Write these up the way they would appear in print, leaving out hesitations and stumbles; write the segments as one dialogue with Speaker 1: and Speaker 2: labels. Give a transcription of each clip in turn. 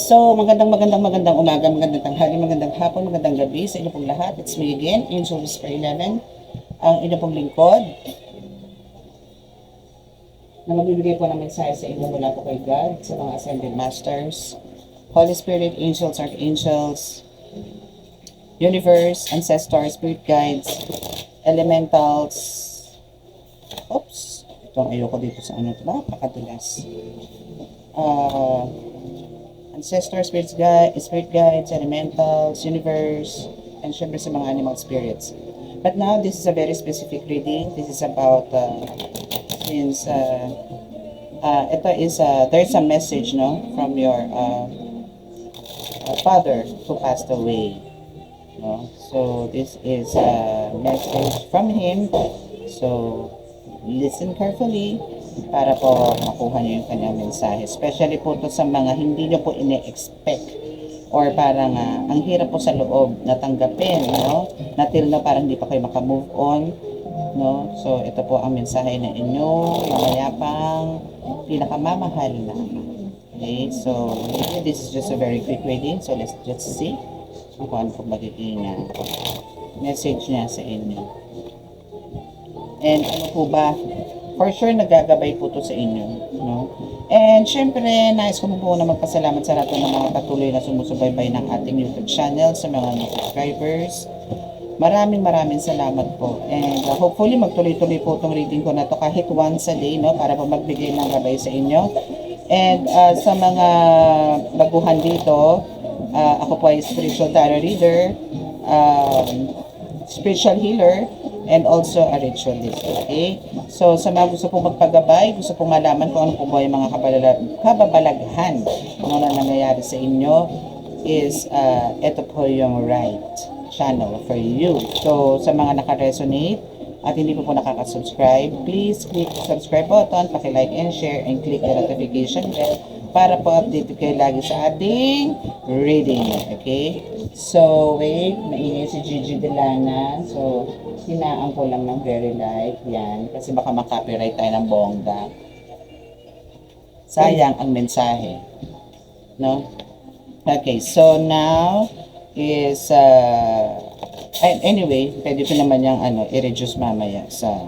Speaker 1: So magandang umaga, magandang tanghali, magandang hapon, magandang gabi sa inyo pong lahat. It's me again, Angel Whisper 11, ang inyo pong lingkod na magbibigay po ng mensahe sa inyo mula po kay God, sa mga Ascended Masters, Holy Spirit, Angels, Archangels, Universe, Ancestors, Spirit Guides, Elementals. Oops, itong ayoko dito sa ano, napakadulas. Ancestors, spirit guides, elementals, universe, and syempre sa mga animal spirits. But now, this is a very specific reading. This is about, since, there's a message, no, from your father who passed away. No? So, this is a message from him. So, listen carefully para po makuha niyo yung kanyang mensahe. Especially po to sa mga hindi niyo po ine-expect or parang ang hirap po sa loob na tanggapin, no? Na till na parang hindi pa kayo makamove on, no? So, ito po ang mensahe na inyo, mamayapang, pinakamamahal na. Okay? So, this is just a very quick reading. So, let's just see kung ano po magiging message niya sa inyo. And ano po ba? For sure, nagagabay po to sa inyo. No? And syempre, nais ko po na magpasalamat sa lahat ng mga patuloy na sumusubaybay ng ating YouTube channel, sa mga new subscribers. Maraming salamat po. And hopefully, magtuloy-tuloy po itong reading ko na to kahit once a day, no? Para po magbigay ng gabay sa inyo. And sa mga baguhan dito, ako po ay spiritual tarot reader, spiritual healer, and also a ritualist. Okay? So, sa mga gusto pong magpagabay, gusto pong malaman kung ano po ba yung mga kababalaghan ano na nangyayari sa inyo, is ito po yung right channel for you. So, sa mga naka-resonate at hindi po nakaka-subscribe, please click the subscribe button, paki-like and share, and click the notification bell para po update kayo lagi sa ating reading. Okay? So, wait, maingay si Gigi Delana. So, hinaan ko lang ng very light. Yan. Kasi baka makopyright tayo ng bongga. Sayang ang mensahe. No? Okay, so now is, anyway, pwede ko naman yung i-reduce mamaya sa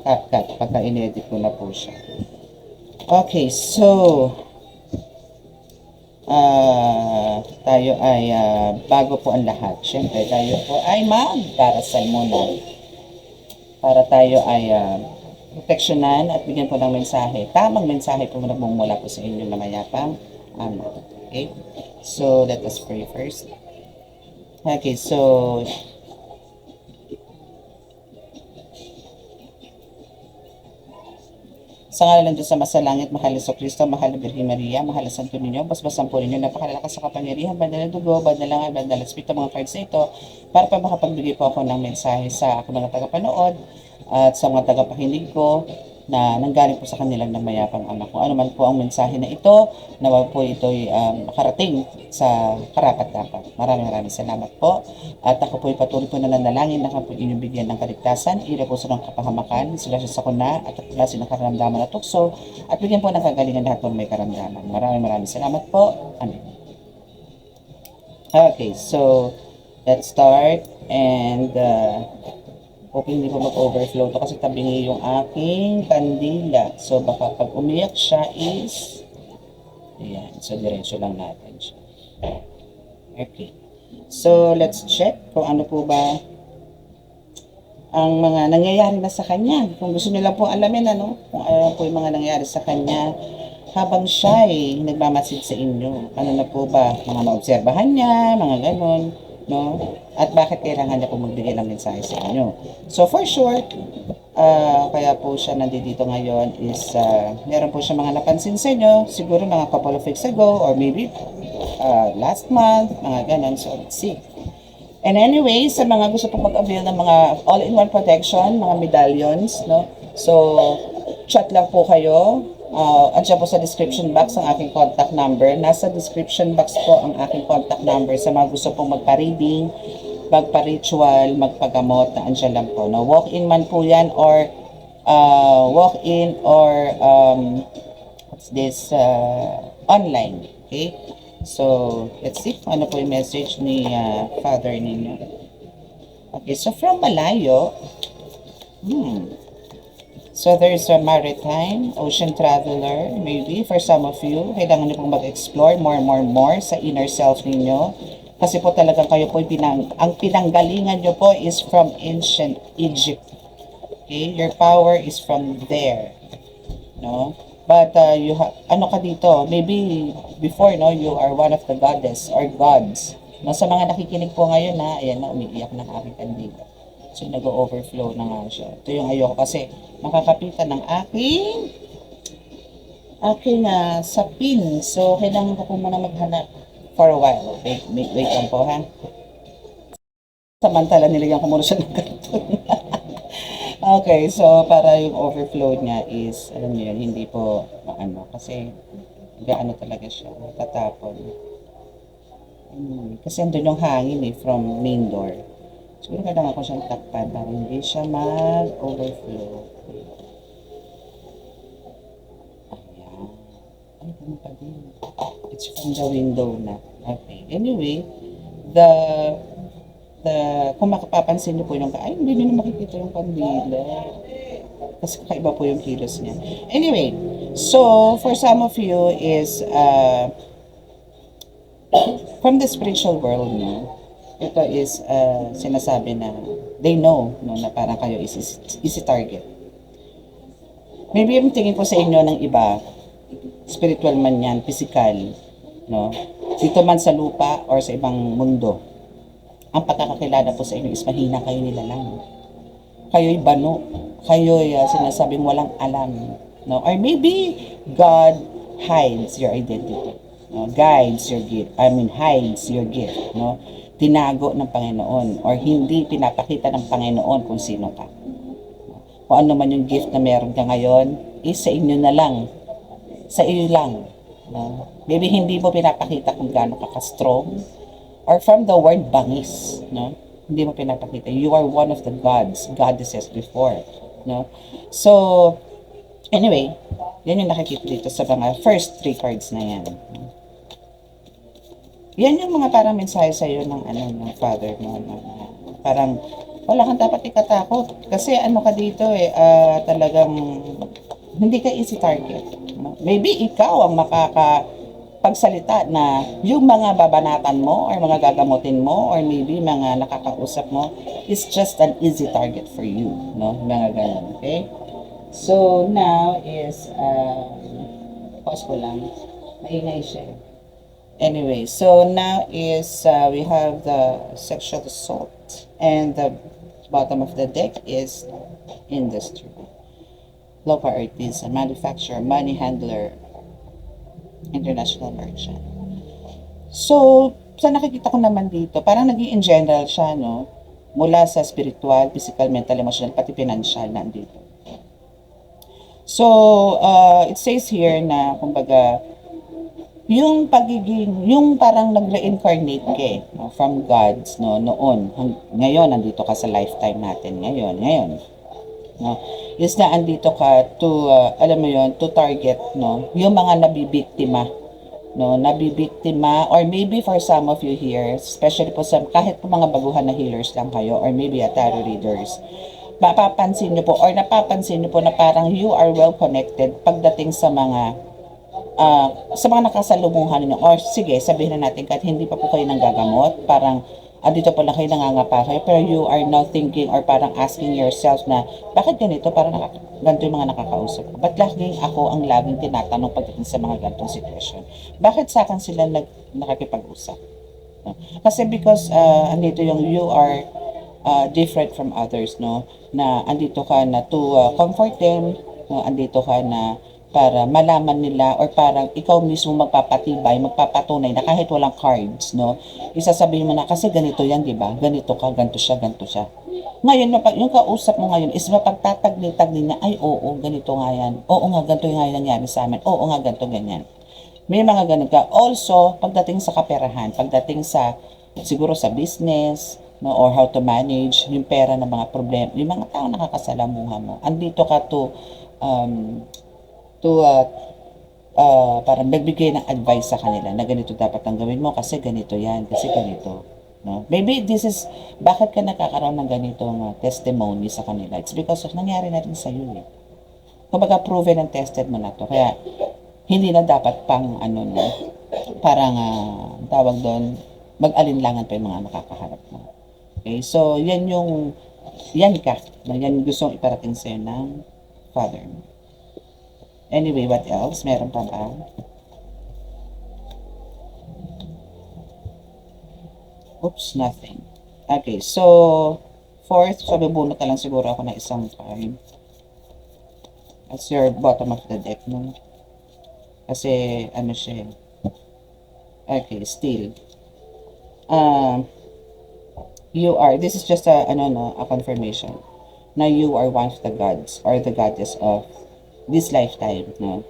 Speaker 1: CapCut pagka in-edit ko na po siya. Okay, so, tayo ay bago po ang lahat, syempre tayo po ay magdarasal muna para tayo ay proteksyonan at bigyan po ng mensahe, tamang mensahe po na mula po sa inyo na mayapang Ama. Okay, so let us pray first. Okay, so sa ngalan ng Diyos sa masalangit, mahal na Kristo, mahal na Birhen Maria, mahal na Santo Niño, basbasan po ninyo, napakalalakas sa kapangyarihan, banal na dugo, banal na nga, banal na espiritu, mga cards na ito, para pa makapagbigay po ako ng mensahe sa aking mga tagapanood at sa mga tagapakinig ko na nanggaling po sa kanilang na mayapang Ama. Kung ano man po ang mensahe na ito, nawa po ito'y makarating sa karapat-dapat. Maraming salamat po. At ako po'y patuloy po na nanalangin na po inyong bigyan ng kaligtasan, ira po sa ng kapahamakan, sila sa sakuna, at klase ng karamdaman na tukso, at bigyan po ng kagalingan lahat po may karamdaman. Maraming salamat po. Amen. Okay, so let's start. And hoping hindi po mag-overflow to kasi tabingi yung aking kandila. So, baka pag umiyak siya is, ayan, so diretso lang natin siya. Okay. So, let's check kung ano po ba ang mga nangyayari na sa kanya. Kung gusto nyo lang po alamin, kung ano po yung mga nangyayari sa kanya habang siya ay nagmamasid sa inyo. Ano na po ba, mga naobserbahan niya, mga ganon, no? At bakit kailangan niya po magbigay ng mensahe sa inyo. So for short, kaya po siya nandito ngayon is meron po siya mga napansin sa inyo, siguro mga couple of weeks ago or maybe last month, mga ganon. So let's see. And anyway, sa mga gusto pong mag-avail ng mga all-in-one protection, mga medallions, no? So chat lang po kayo. Andiyan po sa description box ang aking contact number. Nasa description box po ang aking contact number sa mga gusto pong magpa-reading, magpa-ritual, magpagamot, na andiyan lang po. No? Walk-in man po yan or walk-in or what's this, online. Okay? So, let's see kung ano po yung message ni Father ninyo. Okay, so from malayo, so there's a maritime, ocean traveler, maybe for some of you. Kailangan niyo pong mag-explore more sa inner self ninyo. Kasi po talagang kayo po, ang pinanggalingan niyo po is from ancient Egypt. Okay, your power is from there. No? But you ano ka dito, maybe before, no, you are one of the goddess or gods. No, sa mga nakikinig po ngayon na, ayan na, umiiyak na aking kandila. So, nag-overflow na nga siya. Ito yung ayoko kasi makakapitan ng aking sapin. So, kailangan ko po muna maghanap for a while. Wait lang po, ha? Samantala, nilagyan ko muna siya ng karton. Okay, so para yung overflow niya is, alam niyo yun, hindi po ano, kasi gaano talaga siya, tatapon. Kasi andun yung hangin from main door. Siguro kailangan ko siyang takpan para hindi siya mag-overflow. Ayan. Ay, ano pa din? It's from the window na. Okay. Anyway, the kung makapapansin niyo po yung, ay, hindi niyo na makikita yung kandila. Kasi kakaiba po yung kilos niya. Anyway, so, for some of you is, from the spiritual world, no, ito is, sinasabi na, they know, no, na parang kayo is easy target. Maybe yung tingin po sa inyo ng iba, spiritual man yan, physical, no, dito man sa lupa or sa ibang mundo, ang pagkakakilala po sa inyo is mahina, kayo nilalang. Kayo'y bano. Kayo'y sinasabing walang alam. No? Or maybe God hides your identity. No? Guides your gift. Hides your gift. No? Tinago ng Panginoon. Or hindi pinapakita ng Panginoon kung sino ka. Kung ano man yung gift na meron ka ngayon, is sa inyo na lang. Sa iyo lang. No? Maybe hindi mo pinapakita kung gaano ka ka-strong, or from the word bangis, no? Hindi mo pinapakita. You are one of the goddesses before, no? So, anyway, yan yung nakikita dito sa mga first 3 cards na yan. Yan yung mga parang mensahe sa iyo ng ng Father mo, parang wala kang dapat ikatakot kasi ano ka dito talagang hindi ka easy target. No? Maybe ikaw ang pagsalita na yung mga babanatan mo or mga gagamutin mo or maybe mga nakakausap mo is just an easy target for you, no? Mga ganun, okay? So, now is, pause ko lang. Maingay siya. Anyway, so now is, we have the sexual assault and the bottom of the deck is industry. Local artisan, manufacturer, money handler, international merchant. So, sa nakikita ko naman dito, parang naging in general siya, no? Mula sa spiritual, physical, mental, emotional, pati financial nandito. So, it says here na, kumbaga, yung parang nag-reincarnate ka no? From gods, no? Noon. Ngayon, nandito ka sa lifetime natin. Ngayon. No? Is na andito ka to, alam mo yon, to target, no? Yung mga nabibiktima, no? Nabibiktima, or maybe for some of you here, especially po sa, kahit po mga baguhan na healers lang kayo, or maybe tarot readers, mapapansin nyo po, or napapansin nyo po na parang you are well connected pagdating sa mga nakasalumuhan ninyo, or sige, sabihin na natin kahit hindi pa po kayo nanggagamot, parang dito pa lang kayo nangangapa kayo, pero you are now thinking or parang asking yourself na, bakit ganito? Parang ganito yung mga nakakausap ko. Ba't laging ako ang laging tinatanong pagdating sa mga ganitong sitwasyon? Bakit sa akin sila nakakipag-usap? No? Kasi because andito yung you are different from others, no? Na andito ka na to comfort them, no? Andito ka na para malaman nila or parang ikaw mismo magpapatibay, magpapatunay na kahit walang cards, no? Isasabihin mo na kasi ganito yan, di ba? Ganito ka, ganito siya, ganito siya. Ngayon, yung kausap mo ngayon is mapagtatagli-tagli niya, ay oo, ganito nga yan. Oo nga, ganito nga yung nangyari sa amin. Oo nga, ganito, ganyan. May mga ganun ka. Also, pagdating sa kaperahan, pagdating sa, siguro sa business, no, or how to manage yung pera ng mga problem, yung mga tao nakakasalamuha mo. Andito ka to parang nagbigay ng advice sa kanila na ganito dapat ang gawin mo kasi ganito yan, kasi ganito. No? Maybe this is, bakit ka nakakaroon ng ganitong testimony sa kanila? It's because of nangyari na rin sa iyo eh. Kumbaga proven and tested mo na to. Kaya hindi na dapat pang ano no, parang tawag doon, mag-alinlangan pa yung mga makakaharap mo. Okay, so yan ka, yan gustong iparating sa'yo ng Father mo. Anyway, what else? Meron pa ba? Oops, nothing. Okay, so fourth, so bubunot na lang siguro ako ng isang card. That's your bottom of the deck, no? Kasi, ano siya. Okay, still. You are, this is just a confirmation na you are one of the gods or the goddess of this lifetime, no?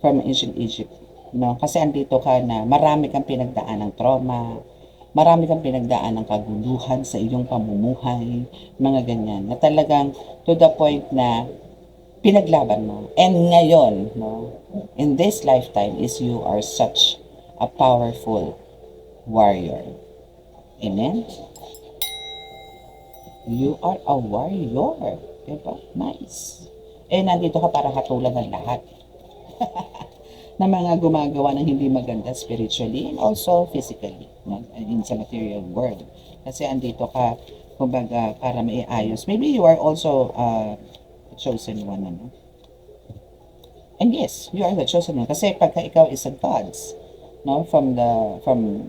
Speaker 1: From ancient Egypt, no? Kasi andito ka na marami kang pinagdaan ng trauma, marami kang pinagdaan ng kaguluhan sa iyong pamumuhay, mga ganyan, na talagang to the point na pinaglaban mo. And ngayon, no, in this lifetime is you are such a powerful warrior. Amen? You are a warrior. Diba? Nice. Eh, nandito ka para hatulan ng lahat. Na mga gumagawa ng hindi maganda spiritually and also physically, no? In sa material world. Kasi andito ka, kumbaga, para maiayos. Maybe you are also chosen one, ano? And yes, you are the chosen one. Kasi pagka ikaw is a gods, no, from the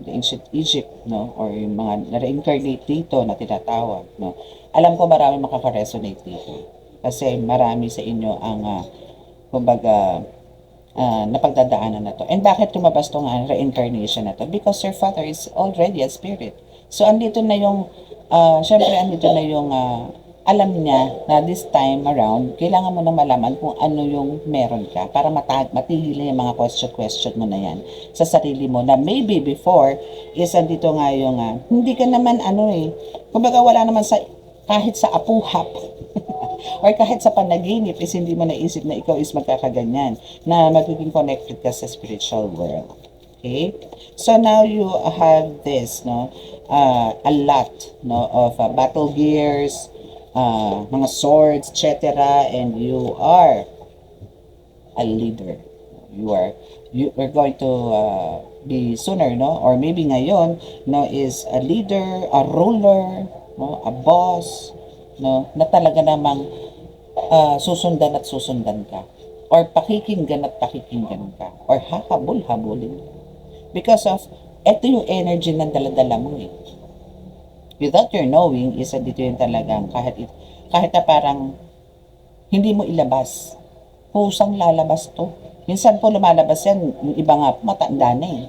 Speaker 1: ancient Egypt, no, or yung mga reincarnate dito na tinatawag, no. Alam ko marami makaka-resonate dito. Kasi marami sa inyo ang kumbaga napagdadaanan na to. And bakit tumabas tong reincarnation na to? Because your father is already a spirit. So andito na yung syempre andito na yung alam niya na this time around, kailangan mo na malaman kung ano yung meron ka para matigil na yung mga question mo na yan sa sarili mo na maybe before is andito nga yung hindi ka naman kumbaga wala naman sa kahit sa apuhap or kahit sa panaginip is hindi mo naisip na ikaw is magkakaganyan na magiging connected ka sa spiritual world. Okay? So now you have this, no, a lot, no, of battle gears, mga swords, etc. And you are a leader. You are going to be sooner, no, or maybe ngayon, no, is a leader, a ruler, no, a boss, no, na talaga namang susundan at susundan ka, or pakikinggan at pakikinggan ka, or hahabol-habulin. Because of, eto yung energy ng daladala mo eh. Without your knowing, isa dito yung talagang kahit na parang hindi mo ilabas. Kusang lalabas to. Minsan po lumalabas yan, yung iba nga matanda na eh.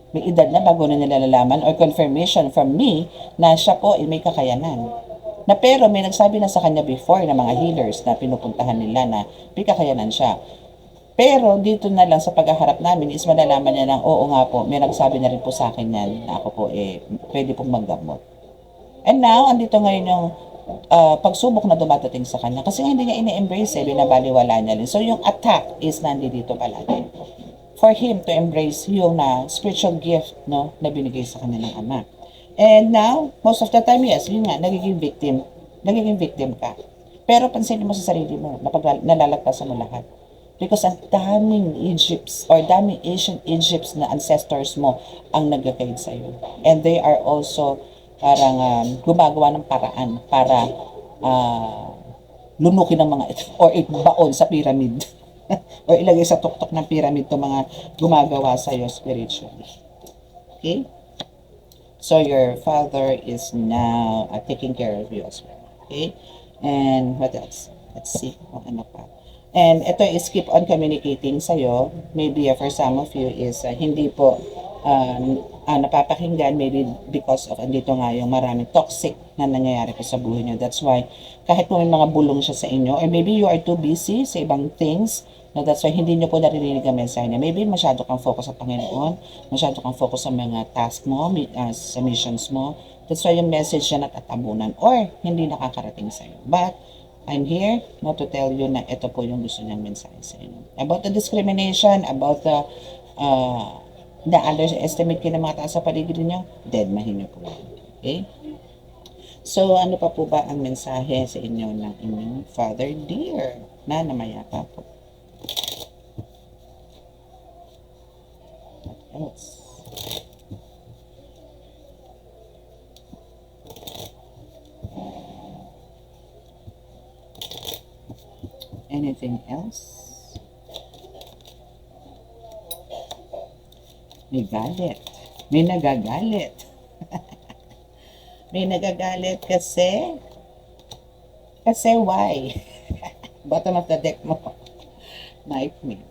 Speaker 1: May edad na bago na nilalalaman or confirmation from me na siya po ay may kakayanan. Na pero may nagsabi na sa kanya before na mga healers na pinupuntahan nila na may kakayanan siya. Pero dito na lang sa paghaharap namin is malalaman niya ng oo nga po, may nagsabi na rin po sa akin yan na ako po pwede pong maggamot. And now, andito ngayon yung pagsubok na dumadating sa kanya. Kasi hindi niya ini-embrace binabaliwala niya rin. So, yung attack is nandito palagi. For him to embrace yung spiritual gift, no, na binigay sa kanya ng ama. And now, most of the time, yes, yun nga, nagiging victim ka. Pero pansinin mo sa sarili mo, nalalagpasan mo lahat. Because ang daming daming ancient Egypts na ancestors mo ang nag-guide sa'yo. And they are also parang gumagawa ng paraan para lunukin ng mga or ibaon sa pyramid or ilagay sa tuktok ng pyramid to mga gumagawa sa iyo spiritually. Okay? So your father is now taking care of you as well. Okay? And what else? Let's see kung ano pa. And ito is keep on communicating sa'yo. Maybe for some of you is hindi po napapakinggan, maybe because of andito nga yung maraming toxic na nangyayari po sa buhay nyo. That's why kahit po may mga bulong siya sa inyo or maybe you are too busy sa ibang things, no, that's why hindi nyo po naririnig ang mensahe niya. Maybe masyado kang focus sa Panginoon, masyado kang focus sa mga task mo, sa missions mo. That's why yung message niya natatabunan or hindi nakakarating sa'yo. But I'm here not to tell you na ito po yung gusto niyang mensahe sa inyo. About the discrimination, about the underestimate kayo ng mga tao sa paligid niyo, deadmahin niyo po. Okay? So, ano pa po ba ang mensahe sa inyo ng inyong Father Dear na namayapa po? What else? Anything else? May galit. May nagagalit. May nagagalit kasi why? Bottom of the deck mo. Nightmare.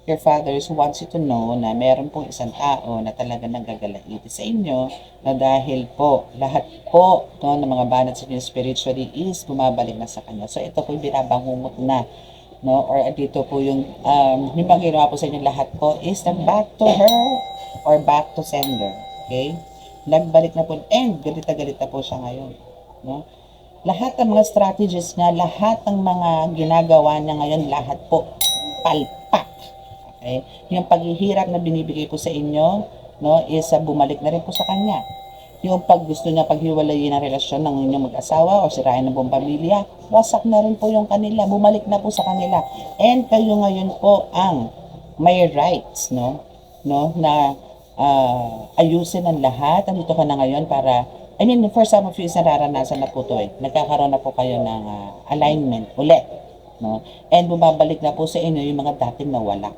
Speaker 1: Your fathers wants you to know na meron pong isang tao na talaga nagagalaiti sa inyo na dahil po, lahat po no, ng mga banat sa inyo spiritually is bumabalik na sa kanya. So ito po yung binabangungot na, no? Or dito po yung ginawa po sa inyo lahat po is na back to her or back to sender. Okay? Nagbalik na po, and galit na po siya ngayon. No? Lahat ng mga strategies niya, lahat ng mga ginagawa niya ngayon, lahat po palpak. Okay? Yung paghihirap na binibigay ko sa inyo, no, is bumalik na rin po sa kanya. Yung pag gusto niya paghiwalayin ang relasyon ng inyong mag-asawa o sirain ng buong pamilya, wasak na rin po yung kanila, bumalik na po sa kanila. And kayo ngayon po ang may rights, no, na ayusin ang lahat. Andito ka na ngayon para, I mean, for some of you is nararanasan na po to nagkakaroon na po kayo ng alignment ulit, no, and bumabalik na po sa inyo yung mga dating nawala.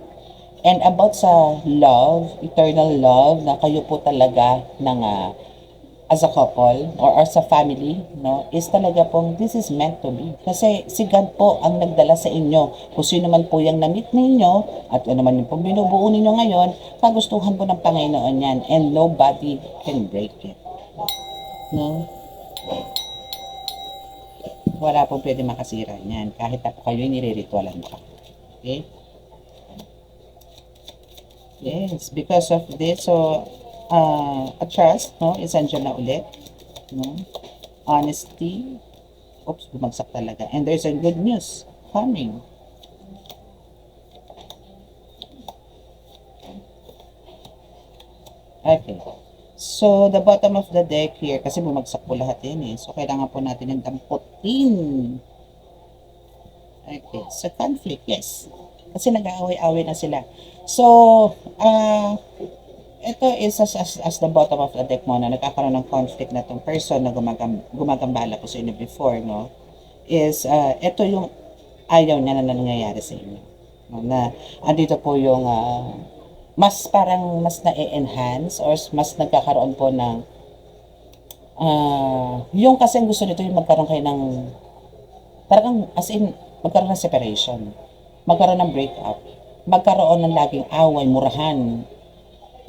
Speaker 1: And about sa love, eternal love, na kayo po talaga ng as a couple or as a family, no, is talaga pong this is meant to be. Kasi si God po ang nagdala sa inyo. Kung sino man po yung na-meet ninyo at ano man yung pong binubuo ninyo ngayon, kagustuhan po ng Panginoon yan and nobody can break it. No? Wala pong pwede makasira niyan kahit ako kayo nire-ritualan pa. Okay? Yes, because of this, so, a trust, no, is andyan na ulit, no, honesty, oops, bumagsak talaga, and there's a good news coming. Okay, so, the bottom of the deck here, kasi bumagsak po lahat yan so, kailangan po natin yung damputin. Okay, so, conflict, yes, kasi nag-aaway-away na sila. So, ito is as the bottom of the deck mo na nagkakaroon ng conflict na tong person na gumagambala po sa inyo before, no? Is, ito yung ayaw niya na nangyayari sa inyo. No? Na, andito po yung, mas parang mas na-enhance or mas nagkakaroon po ng, yung kasi gusto nito yung magkaroon kayo ng, parang as in, magkaroon ng separation, magkaroon ng breakup, magkaroon ng laging away, murahan,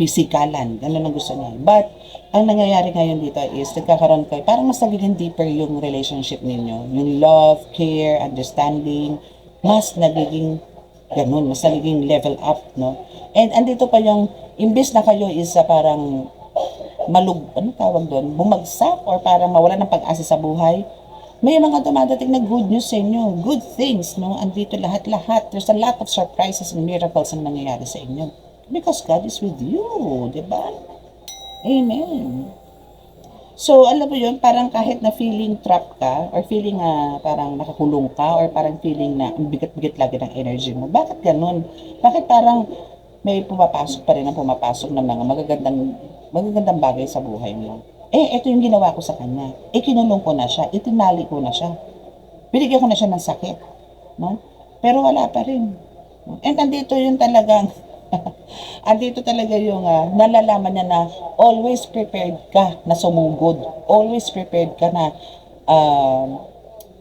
Speaker 1: pisikalan, gano'n ang gusto niya. But, ang nangyayari ngayon dito is, nagkakaroon kayo, parang mas nagiging deeper yung relationship ninyo. Yung love, care, understanding, mas nagiging ganun, mas nagiging level up, no? And andito pa yung, imbes na kayo is parang ano tawag doon, bumagsak or parang mawala ng pag-asa sa buhay, may mga dumadating na good news sa inyo, good things, no? Andito lahat-lahat. There's a lot of surprises and miracles ang nangyayari sa inyo. Because God is with you, di ba? Amen. So, alam mo yun, parang kahit na feeling trapped ka, or feeling parang nakakulong ka, or parang feeling na bigat-bigat lagi ng energy mo, bakit ganun? Bakit parang may pumapasok pa rin ang pumapasok ng mga magagandang bagay sa buhay mo? Ito yung ginawa ko sa kanya. Kinulong ko na siya. Itinali ko na siya. Binigyan ko na siya ng sakit. No? Pero wala pa rin. And andito yung talagang, andito talaga yung nalalaman niya na always prepared ka na sumugod. Always prepared ka na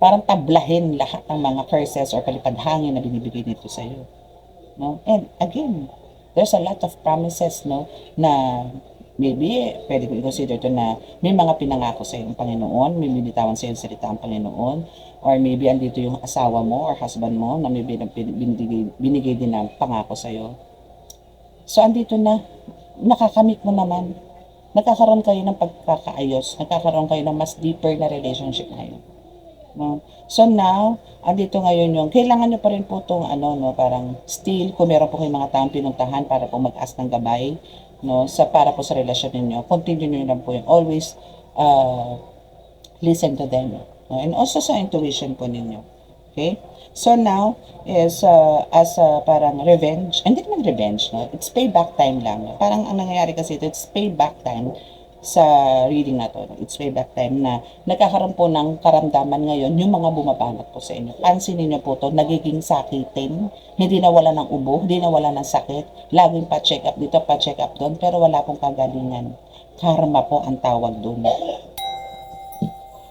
Speaker 1: parang tablahin lahat ng mga curses or palipadhangin na binibigay nito sa iyo. No? And again, there's a lot of promises, no, na maybe, pwede ko i-consider to na may mga pinangako sa iyo ng Panginoon, may binitawan sa iyo salita ang Panginoon, or maybe andito yung asawa mo or husband mo na maybe binigay din ng pangako sa iyo. So, andito na, nakakamit mo naman, nagkakaroon kayo ng pagkakaayos, nagkakaroon kayo ng mas deeper na relationship ngayon. No? So now, andito ngayon yung, kailangan nyo pa rin po itong ano, no, parang still, kung meron po kayong mga taong pinuntahan para po mag-ask ng gabay, no, para po sa relasyon ninyo, continue nyo lang po yung always listen to them. No? And also sa intuition po ninyo. Okay? So now, is as parang revenge, hindi naman revenge, no? It's payback time lang. Parang ang nangyayari kasi ito, it's payback time sa reading na to. It's payback time na nagkakaroon po ng karamdaman ngayon yung mga bumabanat po sa inyo. Pansinin niyo po to, nagiging sakitin, hindi na wala ng ubo, hindi na wala ng sakit, laging pa-check up dito, pa-check up doon, pero wala pong kagalingan. Karma po ang tawag doon.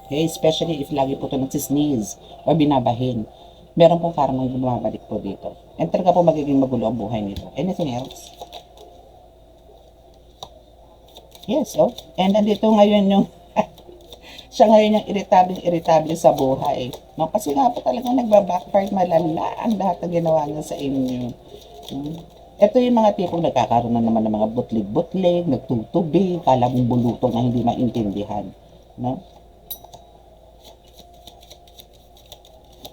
Speaker 1: Okay, especially if lagi po ito nagsisneeze or binabahin. Meron pong karmang bumabalik po dito. And talaga po magiging magulo ang buhay nito. Anything else? Yes, oh. And nandito ngayon yung siya ngayon yung irritable sa buhay. No? Kasi nga po talagang nagbabackfire malala ang lahat na ginawa niya sa inyo. Ito yung mga tipong nagkakaroon na naman ng mga butlig-butlig, nagtutubi, kala mong bulutong na hindi maintindihan. No?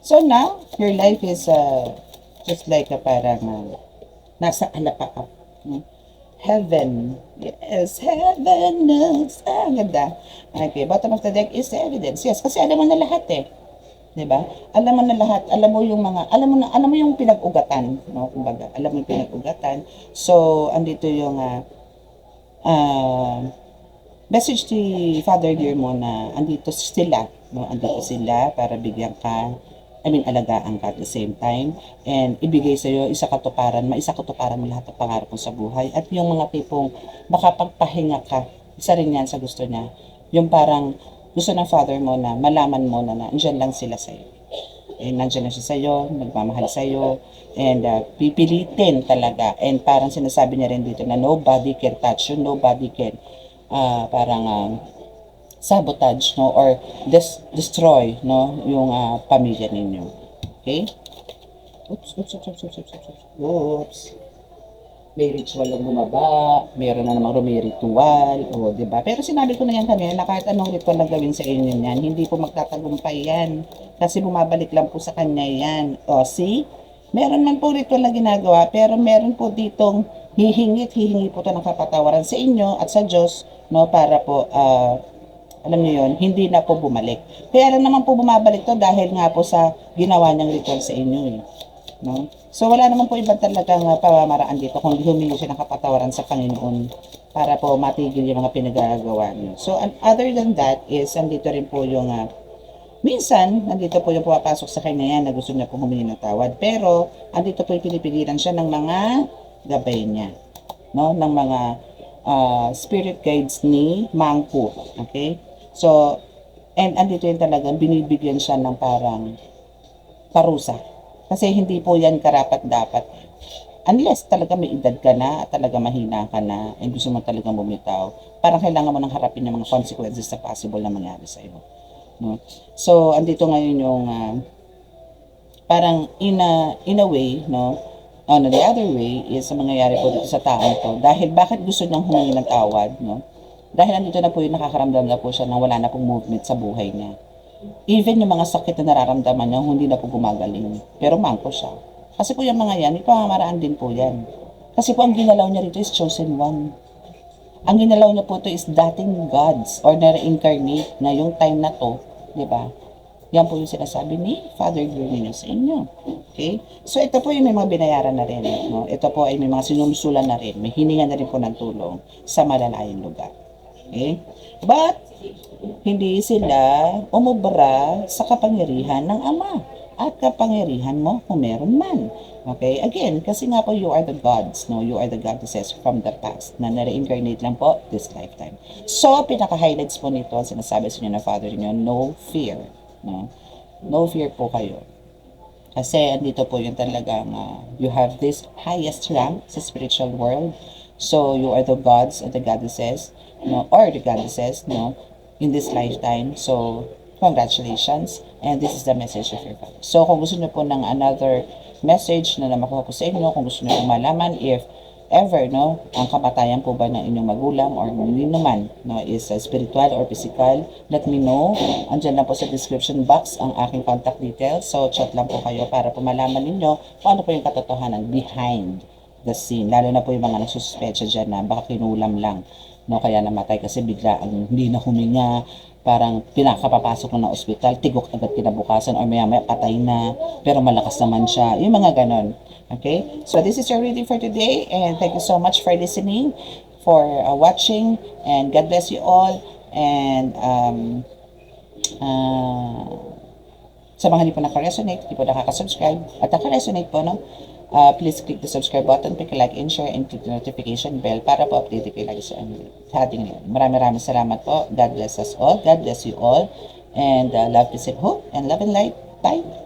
Speaker 1: So now, your life is just like parang nasa alapa ka. Heaven. Yes, heaven knows. Ang ganda. Okay, bottom of the deck is evidence. Yes, kasi alam mo na lahat eh. 'Di ba? Alam mo na lahat, alam mo yung mga, alam mo yung pinag-ugatan, no? Kumbaga, alam mo yung pinag-ugatan. So, andito yung message to Father Dear mo na andito sila, no? Andito sila para bigyan ka, alagaan ka at the same time, and ibigay sa iyo maisakatuparan mo lahat ng pangarap mo sa buhay, at yung mga tipong makapagpahinga ka, isa rin yan sa gusto niya, yung parang gusto ng Father mo na malaman mo na nandiyan lang sila sa iyo. Nandiyan na siya sa iyo, nagmamahal sa iyo, and pipilitin talaga, and parang sinasabi niya rin dito na nobody can touch you, nobody can sabotage, no, or destroy, no, yung pamilya ninyo. Okay? Oops. May ritual ang bumaba, meron na namang ritual, o di ba? Pero sinabi ko na yan kanina na kahit anong ritual na gawin sa inyo yan, hindi po magtatagumpay yan. Kasi bumabalik lang po sa kanya yan. O, see? Meron man po ritual na ginagawa, pero meron po ditong hihingi po ito ng kapatawaran sa inyo at sa Diyos, no, para po alam niyo yun, hindi na po bumalik. Kaya lang naman po bumabalik to dahil nga po sa ginawa niyang ritual sa inyo. No? So wala naman po ibang talagang pamamaraan dito kung humingi siya ng kapatawaran sa Panginoon para po matigil yung mga pinagagawa niyo. So other than that is, andito rin po yung minsan, nandito po yung pumapasok sa kanya yan na gusto niya po humingi ng tawad. Pero, andito po yung pinipigilan siya ng mga gabay niya. No? Ng mga spirit guides ni Mangku. Okay? So, and andito yun talagang binibigyan siya ng parang parusa. Kasi hindi po yan karapat dapat. Unless talaga may edad ka na, talaga mahina ka na, and gusto mo talagang bumitaw, parang kailangan mo nang harapin yung mga consequences na possible na mangyari sa iyo. No? So, andito ngayon yung parang in a way, no, on the other way is sa mangyayari po dito sa taong to. Dahil bakit gusto niyang humingi ng tawad, no? Dahil andito na po yung nakakaramdam na po siya na wala na pong movement sa buhay niya. Even yung mga sakit na nararamdaman niya, hindi na po gumagaling. Pero mangko siya. Kasi po yung mga yan, may pamamaraan din po yan. Kasi po ang ginalaw niya rito is chosen one. Ang ginalaw niya po ito is dating gods or na-reincarnate na yung time na to, di ba? Yan po yung sinasabi ni Father Dear ninyo sa inyo. Okay? So ito po yung may mga binayaran na rin. No? Ito po ay may mga sinumusulan na rin. May hininga na rin po ng tulong sa malalayong lugar. Okay? But, hindi sila umubra sa kapangyarihan ng Ama at kapangyarihan mo kung meron man. Okay? Again, kasi nga po you are the gods, no? You are the goddesses from the past na na-reincarnate lang po this lifetime. So, pinaka-highlights po nito, sinasabi sa inyo na Father niyo, no fear. No? No fear po kayo. Kasi andito po yung talagang you have this highest rank sa spiritual world. So, you are the gods and the goddesses, no, or the goddesses, no, in this lifetime. So, congratulations. And this is the message of your Father. So, kung gusto niyo po ng another message na makuha po sa inyo, kung gusto niyo po malaman if ever, no, ang kamatayan po ba ng inyong magulang or hindi naman, no, is spiritual or physical, let me know. Andyan lang po sa description box ang aking contact details. So, chat lang po kayo para po malaman ninyo kung ano po yung katotohanan behind the scene. Lalo na po yung mga nagsususpecha dyan na baka kinulam lang, no, kaya namatay kasi bigla ang hindi na huminga, parang pinakapapasok mo ng ospital, tigok agad kinabukasan or maya-maya patay na, pero malakas naman siya. Yung mga ganon. Okay? So, this is your reading for today and thank you so much for listening, for watching, and God bless you all. And, sa mga hindi po naka-resonate, hindi po nakaka-subscribe, at naka-resonate po, no? Please click the subscribe button, click like and share, and click the notification bell para po update kayo lagi sa ating ngayon. Maraming salamat po. God bless us all. God bless you all. And love, peace, and hope, and love and light. Bye!